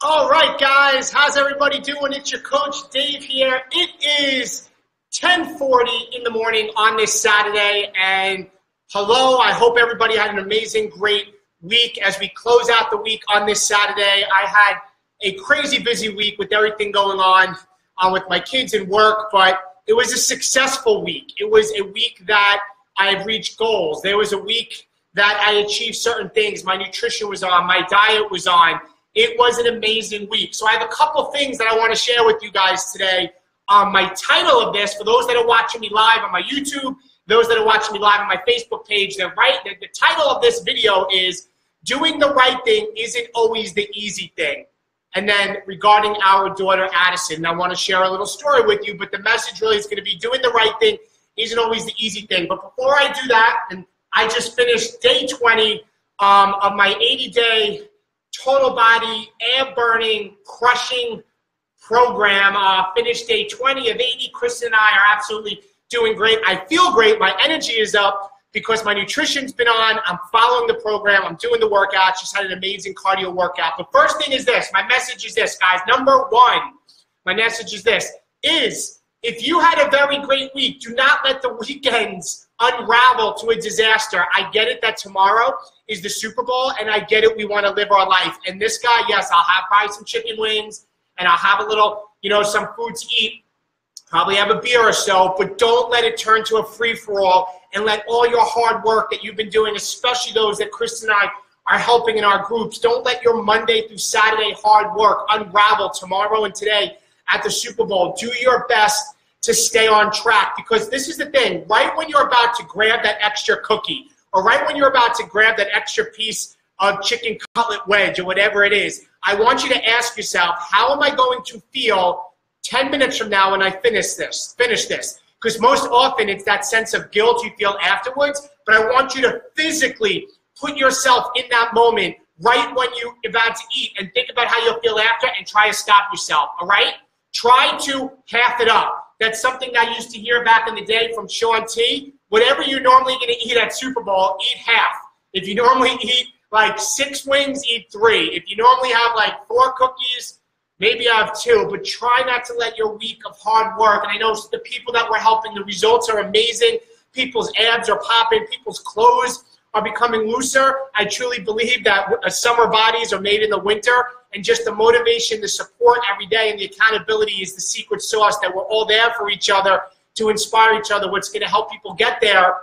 All right, guys, how's everybody doing? It's your coach Dave here. It is 10:40 in the morning on this Saturday, and hello, I hope everybody had an amazing, great week. As we close out the week on this Saturday, I had a crazy busy week with everything going on with my kids and work, but it was a successful week. It was a week that I have reached goals. There was a week that I achieved certain things. My nutrition was on, my diet was on. It was an amazing week. So I have a couple things that I want to share with you guys today. My title of this, for those that are watching me live on my YouTube, those that are watching me live on my Facebook page, the title of this video is Doing the Right Thing Isn't Always the Easy Thing. And then regarding our daughter Addison, I want to share a little story with you, but the message really is going to be doing the right thing isn't always the easy thing. But before I do that, and I just finished day 20 of my 80-day total body, air-burning, crushing program. Finished day 20 of 80. Kristen and I are absolutely doing great. I feel great. My energy is up because my nutrition's been on. I'm following the program. I'm doing the workout. Just had an amazing cardio workout. The first thing is this. My message is this, guys. Number one, my message is this, is if you had a very great week, do not let the weekends unravel to a disaster. I get it that tomorrow is the Super Bowl, and I get it, we want to live our life. And this guy, yes, I'll have probably some chicken wings, and I'll have a little, some food to eat, probably have a beer or so, but don't let it turn to a free-for-all, and let all your hard work that you've been doing, especially those that Kristen and I are helping in our groups, don't let your Monday through Saturday hard work unravel tomorrow and today at the Super Bowl. Do your best to stay on track, because this is the thing, right when you're about to grab that extra cookie, or right when you're about to grab that extra piece of chicken cutlet wedge or whatever it is, I want you to ask yourself, how am I going to feel 10 minutes from now when I finish this? Because most often it's that sense of guilt you feel afterwards, but I want you to physically put yourself in that moment right when you're about to eat and think about how you'll feel after and try to stop yourself, all right? Try to half it up. That's something I used to hear back in the day from Sean T. Whatever you're normally going to eat at Super Bowl, eat half. If you normally eat like 6 wings, eat 3. If you normally have like 4 cookies, maybe have 2. But try not to let your week of hard work, and I know the people that we're helping, the results are amazing. People's abs are popping. People's clothes are becoming looser. I truly believe that summer bodies are made in the winter, and just the motivation, the support every day, and the accountability is the secret sauce that we're all there for each other to inspire each other, what's going to help people get there.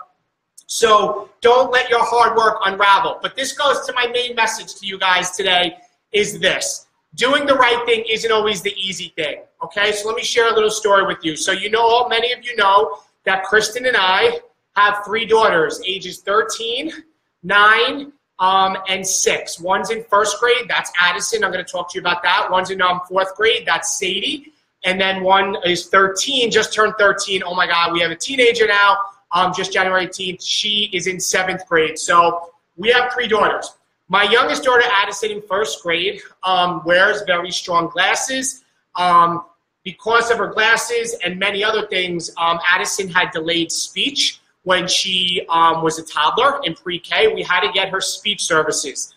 So don't let your hard work unravel. But this goes to my main message to you guys today is this. Doing the right thing isn't always the easy thing, okay? So let me share a little story with you. So many of you know that Kristen and I have 3 daughters, ages 13, 9, and 6. One's in 1st grade. That's Addison. I'm going to talk to you about that. One's in 4th grade. That's Sadie. And then one is 13, just turned 13. Oh, my God. We have a teenager now, just January 18th. She is in 7th grade. So we have 3 daughters. My youngest daughter, Addison, in 1st grade, wears very strong glasses. Because of her glasses and many other things, Addison had delayed speech. When she was a toddler in pre-K, we had to get her speech services.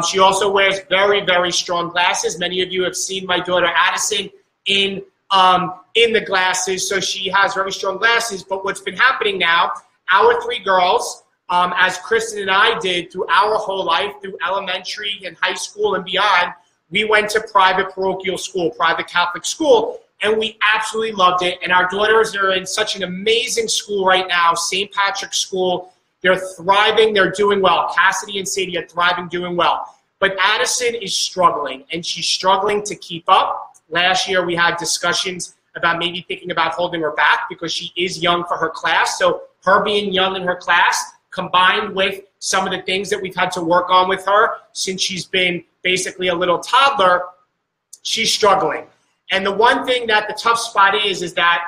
She also wears very, very strong glasses. Many of you have seen my daughter Addison in the glasses, so she has very strong glasses. But what's been happening now, our 3 girls, as Kristen and I did through our whole life, through elementary and high school and beyond, we went to private parochial school, private Catholic school, and we absolutely loved it. And our daughters are in such an amazing school right now, St. Patrick's School. They're thriving. They're doing well. Cassidy and Sadie are thriving, doing well. But Addison is struggling, and she's struggling to keep up. Last year, we had discussions about maybe thinking about holding her back because she is young for her class. So her being young in her class, combined with some of the things that we've had to work on with her since she's been basically a little toddler, she's struggling. And the one thing that the tough spot is that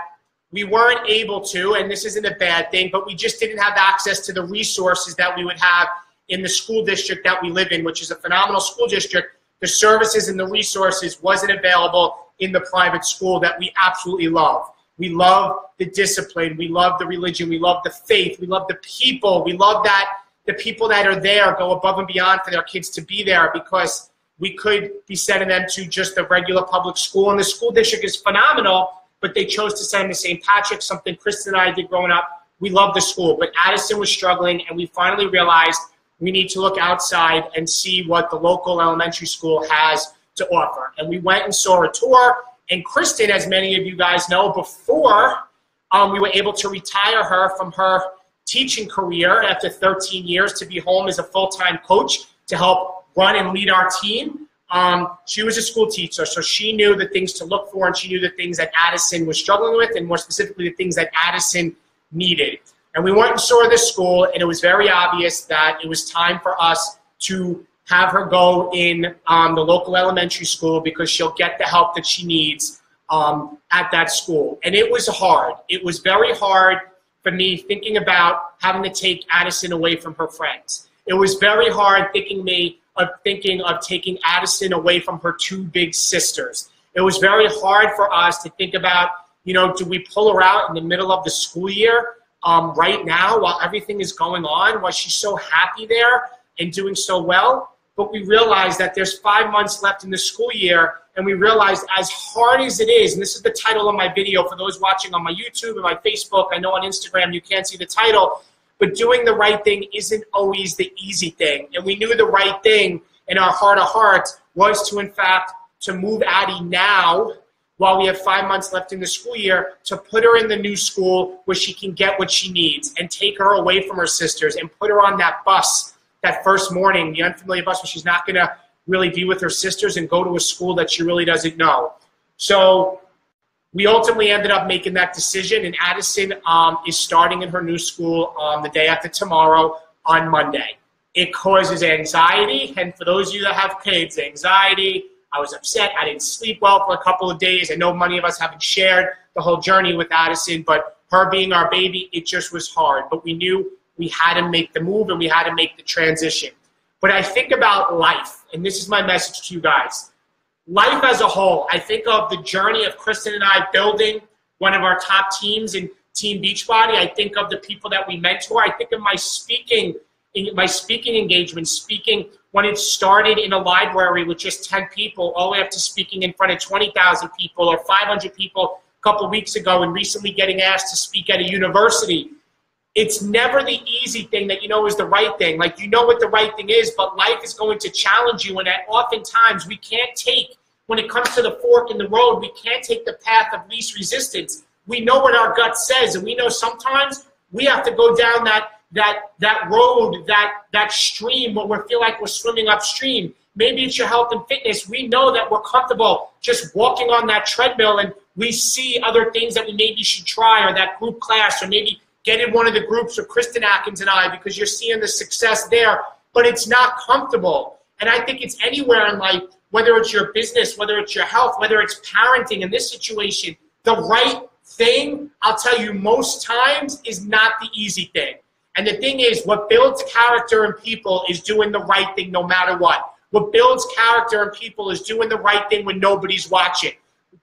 we weren't able to, and this isn't a bad thing, but we just didn't have access to the resources that we would have in the school district that we live in, which is a phenomenal school district. The services and the resources wasn't available in the private school that we absolutely love. We love the discipline. We love the religion. We love the faith. We love the people. We love that the people that are there go above and beyond for their kids to be there, because we could be sending them to just a regular public school. And the school district is phenomenal, but they chose to send them to St. Patrick's, something Kristen and I did growing up. We loved the school, but Addison was struggling, and we finally realized we need to look outside and see what the local elementary school has to offer. And we went and saw a tour, and Kristen, as many of you guys know, before we were able to retire her from her teaching career after 13 years to be home as a full-time coach to help run and lead our team. She was a school teacher, so she knew the things to look for, and she knew the things that Addison was struggling with, and more specifically the things that Addison needed. And we went and saw this school, and it was very obvious that it was time for us to have her go in the local elementary school because she'll get the help that she needs at that school. And it was hard. It was very hard for me thinking about having to take Addison away from her friends. It was very hard thinking of taking Addison away from her two big sisters. It was very hard for us to think about, do we pull her out in the middle of the school year right now while everything is going on, while she's so happy there and doing so well? But we realized that there's 5 months left in the school year, and we realized as hard as it is, and this is the title of my video for those watching on my YouTube and my Facebook. I know on Instagram you can't see the title, but doing the right thing isn't always the easy thing. And we knew the right thing in our heart of hearts was to, in fact, to move Addie now while we have 5 months left in the school year, to put her in the new school where she can get what she needs and take her away from her sisters and put her on that bus that first morning, the unfamiliar bus where she's not going to really be with her sisters and go to a school that she really doesn't know. So we ultimately ended up making that decision, and Addison is starting in her new school the day after tomorrow on Monday. It causes anxiety, and for those of you that have kids, anxiety, I was upset. I didn't sleep well for a couple of days. I know many of us haven't shared the whole journey with Addison, but her being our baby, it just was hard. But we knew we had to make the move and we had to make the transition. But I think about life, and this is my message to you guys. Life as a whole, I think of the journey of Kristen and I building one of our top teams in Team Beachbody. I think of the people that we mentor. I think of my speaking engagement, speaking when it started in a library with just 10 people, all the way up to speaking in front of 20,000 people or 500 people a couple of weeks ago, and recently getting asked to speak at a university. It's never the easy thing that is the right thing. Like, what the right thing is, but life is going to challenge you, and oftentimes we can't take, when it comes to the fork in the road, we can't take the path of least resistance. We know what our gut says, and we know sometimes we have to go down that road, that stream where we feel like we're swimming upstream. Maybe it's your health and fitness. We know that we're comfortable just walking on that treadmill, and we see other things that we maybe should try, or that group class, or maybe get in one of the groups with Kristen Atkins and I because you're seeing the success there, but it's not comfortable. And I think it's anywhere in life, whether it's your business, whether it's your health, whether it's parenting in this situation, the right thing, I'll tell you, most times is not the easy thing. And the thing is, what builds character in people is doing the right thing no matter what. What builds character in people is doing the right thing when nobody's watching.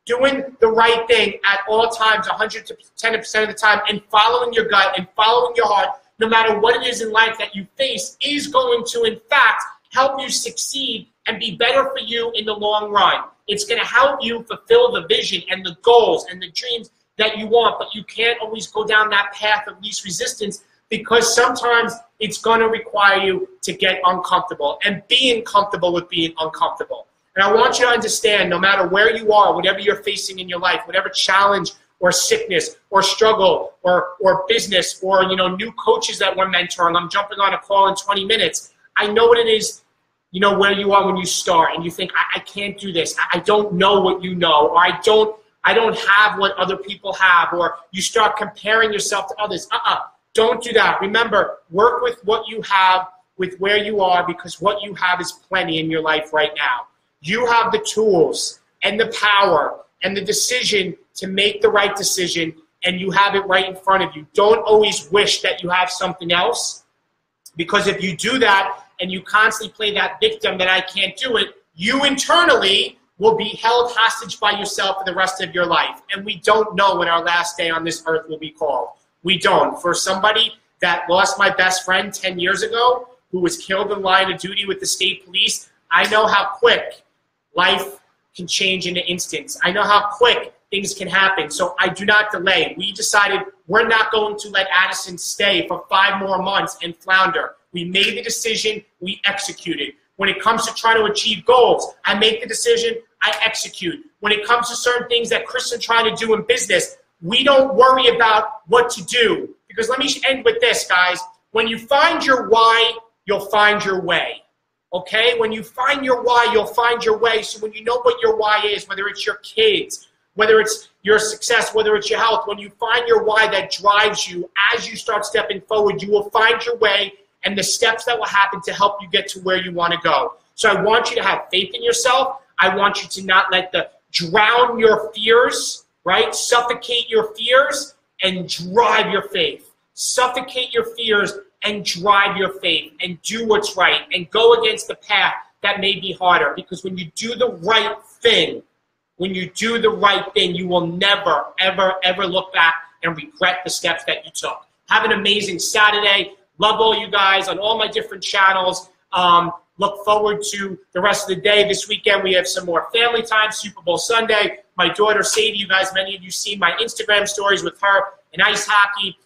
Doing the right thing at all times, 110% of the time, and following your gut and following your heart, no matter what it is in life that you face, is going to, in fact, help you succeed and be better for you in the long run. It's going to help you fulfill the vision and the goals and the dreams that you want, but you can't always go down that path of least resistance because sometimes it's going to require you to get uncomfortable and being comfortable with being uncomfortable. And I want you to understand, no matter where you are, whatever you're facing in your life, whatever challenge or sickness or struggle or business or new coaches that we're mentoring, I'm jumping on a call in 20 minutes. I know what it is, where you are when you start, and you think, I can't do this. I don't know what you know, or I don't have what other people have, or you start comparing yourself to others. Don't do that. Remember, work with what you have, with where you are, because what you have is plenty in your life right now. You have the tools and the power and the decision to make the right decision, and you have it right in front of you. Don't always wish that you have something else, because if you do that and you constantly play that victim that I can't do it, you internally will be held hostage by yourself for the rest of your life. And we don't know when our last day on this earth will be called. We don't. For somebody that lost my best friend 10 years ago, who was killed in line of duty with the state police, I know how quick life can change in an instant. I know how quick things can happen, so I do not delay. We decided we're not going to let Addison stay for 5 more months and flounder. We made the decision, we executed. When it comes to trying to achieve goals, I make the decision, I execute. When it comes to certain things that Chris is trying to do in business, we don't worry about what to do. Because let me end with this, guys. When you find your why, you'll find your way. Okay? When you find your why, you'll find your way. So when you know what your why is, whether it's your kids, whether it's your success, whether it's your health, when you find your why that drives you, as you start stepping forward, you will find your way and the steps that will happen to help you get to where you want to go. So I want you to have faith in yourself. I want you to not let drown your fears, right? Suffocate your fears and drive your faith. Suffocate your fears and drive your faith and do what's right and go against the path that may be harder. Because when you do the right thing, you will never, ever, ever look back and regret the steps that you took. Have an amazing Saturday. Love all you guys on all my different channels. Look forward to the rest of the day. This weekend we have some more family time, Super Bowl Sunday. My daughter Sadie, you guys, many of you see my Instagram stories with her in ice hockey.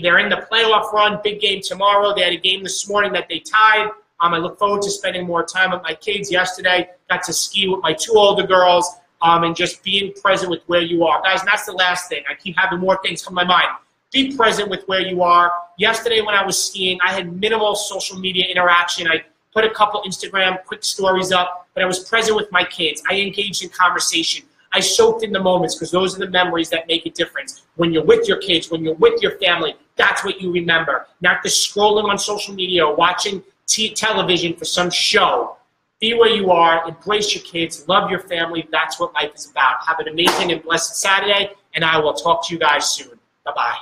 They're in the playoff run, big game tomorrow. They had a game this morning that they tied. I look forward to spending more time with my kids. Yesterday, got to ski with my 2 older girls and just being present with where you are. Guys, and that's the last thing. I keep having more things come to my mind. Be present with where you are. Yesterday when I was skiing, I had minimal social media interaction. I put a couple Instagram quick stories up, but I was present with my kids. I engaged in conversation. I soaked in the moments because those are the memories that make a difference. When you're with your kids, when you're with your family, that's what you remember. Not just scrolling on social media or watching television for some show. Be where you are. Embrace your kids. Love your family. That's what life is about. Have an amazing and blessed Saturday, and I will talk to you guys soon. Bye-bye.